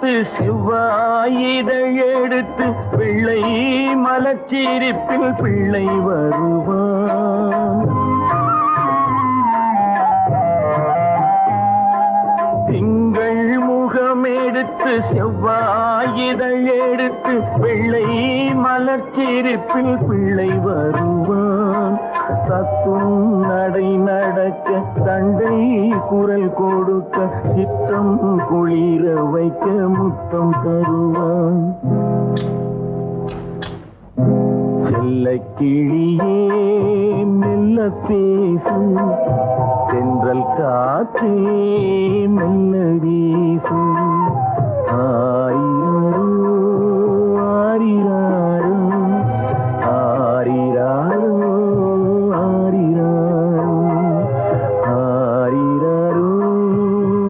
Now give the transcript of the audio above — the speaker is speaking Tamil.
எடுத்து செவ்வாயிதழ் எடுத்து பிள்ளை மலச்சிரிப்பில் பிள்ளை வருவான். திங்கள் முகம் எடுத்து செவ்வாயிதழ் எடுத்து பிள்ளை மலச்சிரிப்பில் பிள்ளை வருவான். தத்தும் நடை நடக்க தண்டை குரல் கொடுக்க சித்தம் குளிர வைக்க முத்தம் தருவான். செல்ல கிளியே மெல்ல பேசும் தென்றல் காற்றே